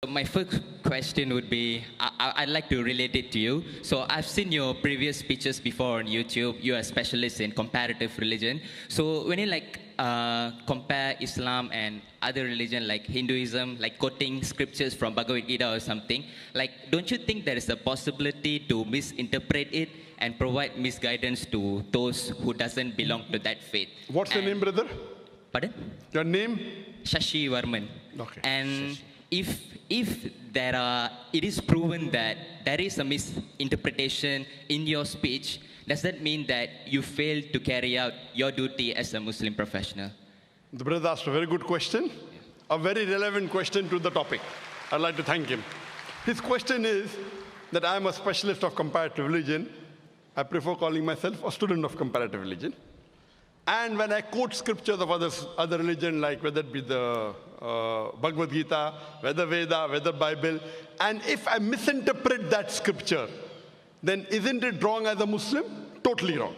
My first question would be, I'd like to relate it to you. So I've seen your previous speeches before on YouTube. You're a specialist in comparative religion. So when you compare Islam and other religion like Hinduism, like quoting scriptures from Bhagavad Gita or something, don't you think there is a possibility to misinterpret it and provide misguidance to those who doesn't belong to that faith? What's your name, brother? Pardon? Your name? Shashi Varman. Okay. And Shashi. if it is proven that there is a misinterpretation in your speech, does that mean that you failed to carry out your duty as a Muslim professional? The brother asked a very good question, a very relevant question to the topic. I'd like to thank him. His question is that I am a specialist of comparative religion. I prefer calling myself a student of comparative religion. And when I quote scriptures of other religion, like whether it be the Bhagavad Gita, whether Veda, whether Bible, and if I misinterpret that scripture, then isn't it wrong as a Muslim? Totally wrong.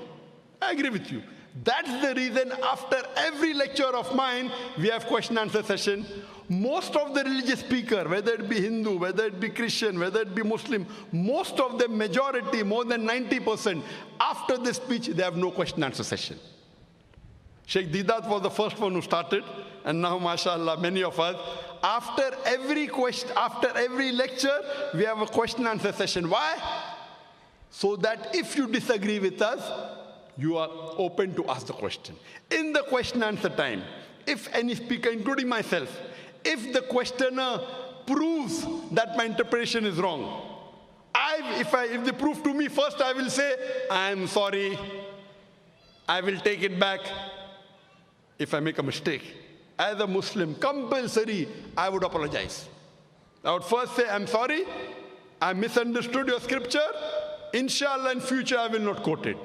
I agree with you. That's the reason after every lecture of mine, we have question answer session. Most of the religious speaker, whether it be Hindu, whether it be Christian, whether it be Muslim, most of them, majority, more than 90%, after this speech, they have no question answer session. Sheikh Deedat was the first one who started, and now, mashallah, many of us, after every lecture, we have a question answer session. Why? So that if you disagree with us, you are open to ask the question. In the question answer time, if any speaker, including myself, if the questioner proves that my interpretation is wrong, if they prove to me, first I will say, I am sorry, I will take it back. If I make a mistake, as a Muslim, compulsory, I would apologize. I would first say, I'm sorry, I misunderstood your scripture. Inshallah, in future, I will not quote it.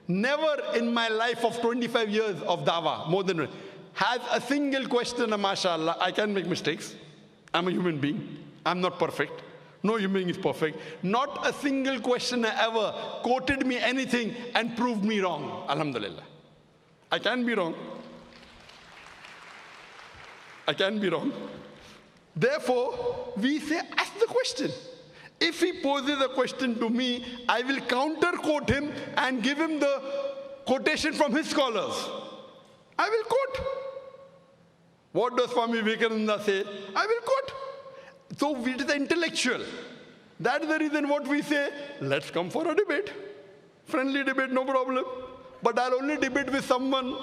Never in my life of 25 years of dawah, more than has a single questioner, mashallah, I can make mistakes. I'm a human being. I'm not perfect. No human being is perfect. Not a single questioner ever quoted me anything and proved me wrong. Alhamdulillah. I can be wrong. I can be wrong. Therefore, we say, ask the question. If he poses a question to me, I will counter quote him and give him the quotation from his scholars. I will quote. What does Swami Vivekananda say? I will quote. So it is intellectual. That is the reason what we say, let's come for a debate. Friendly debate, no problem. But I'll only debate with someone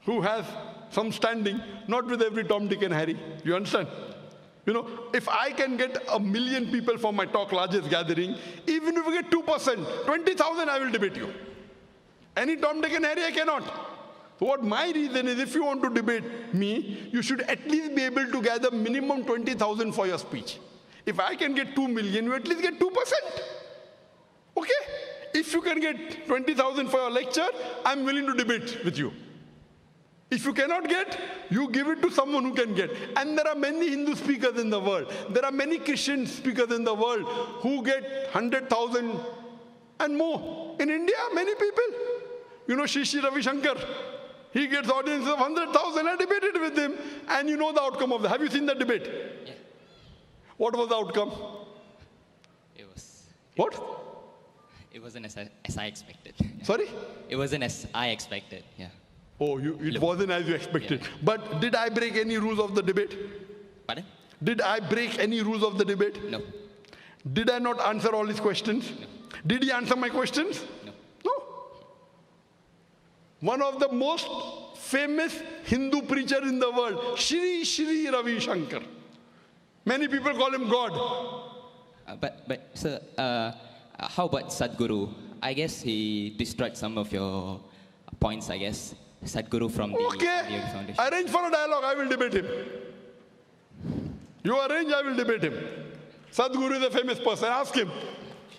who has some standing, not with every Tom, Dick and Harry. You understand? You know, if I can get 1 million people for my talk, largest gathering, even if we get 2%, 20,000, I will debate you. Any Tom, Dick and Harry, I cannot. So what my reason is, if you want to debate me, you should at least be able to gather minimum 20,000 for your speech. If I can get 2 million, you at least get 2%. Okay? If you can get 20,000 for your lecture, I'm willing to debate with you. If you cannot get, you give it to someone who can get. And there are many Hindu speakers in the world. There are many Christian speakers in the world who get 100,000 and more. In India, many people. You know, Shri Ravi Shankar. He gets audiences of 100,000. I debated with him. And you know the outcome of that. Have you seen that debate? Yeah. What was the outcome? It was. What? It wasn't as I expected. Yeah. Sorry? It wasn't as I expected, yeah. Oh, it wasn't as you expected. Yeah. But did I break any rules of the debate? Pardon? Did I break any rules of the debate? No. Did I not answer all his questions? No. Did he answer my questions? No. No. One of the most famous Hindu preacher in the world, Shri Ravi Shankar. Many people call him God. But sir, how about Sadhguru? I guess he destroyed some of your points, I guess. Sadhguru from the Yogi Foundation. Arrange for a dialogue, I will debate him. You arrange, I will debate him. Sadhguru is a famous person, ask him.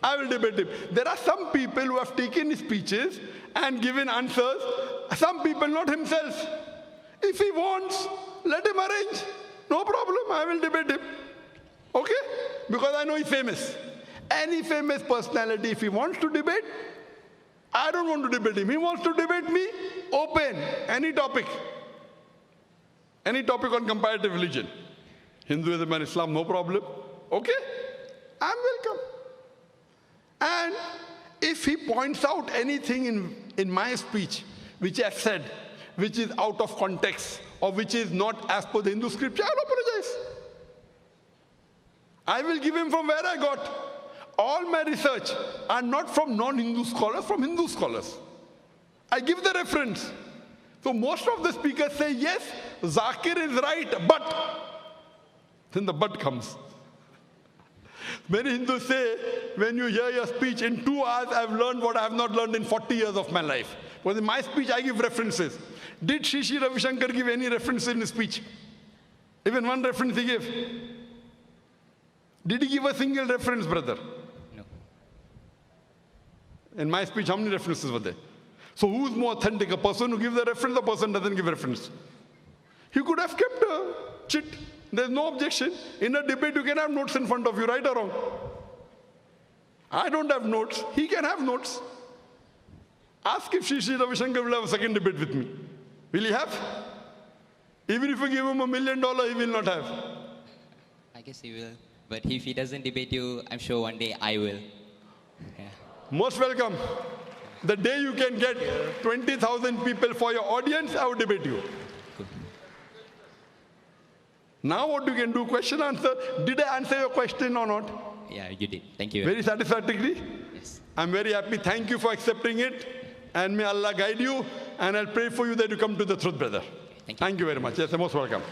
I will debate him. There are some people who have taken his speeches and given answers. Some people, not himself. If he wants, let him arrange. No problem, I will debate him. Okay? Because I know he's famous. Any famous personality, if he wants to debate, I don't want to debate him. He wants to debate me, open, any topic. Any topic on comparative religion. Hinduism and Islam, no problem. Okay, I'm welcome. And if he points out anything in my speech which I said, which is out of context or which is not as per the Hindu scripture, I'll apologize. I will give him from where I got. All my research are not from non-Hindu scholars, from Hindu scholars. I give the reference. So most of the speakers say, yes, Zakir is right, but. Then the but comes. Many Hindus say, when you hear your speech, in 2 hours I've learned what I have not learned in 40 years of my life. Because in my speech I give references. Did Sri Sri Ravi Shankar give any reference in his speech? Even one reference he gave. Did he give a single reference, brother? No. In my speech, how many references were there? So who's more authentic, a person who gives a reference or a person who doesn't give a reference? He could have kept a chit. There's no objection. In a debate, you can have notes in front of you, right or wrong. I don't have notes. He can have notes. Ask if Sri Sri Ravi Shankar will have a second debate with me. Will he have? Even if you give him $1 million, he will not have. I guess he will. But if he doesn't debate you, I'm sure one day I will. Yeah. Most welcome. The day you can get 20,000 people for your audience, I will debate you. Cool. Now what you can do, question answer. Did I answer your question or not? Yeah, you did. Thank you. Very satisfactorily? Yes. I'm very happy. Thank you for accepting it. And may Allah guide you. And I'll pray for you that you come to the truth, brother. Thank you. Thank you very much. Yes, you're most welcome.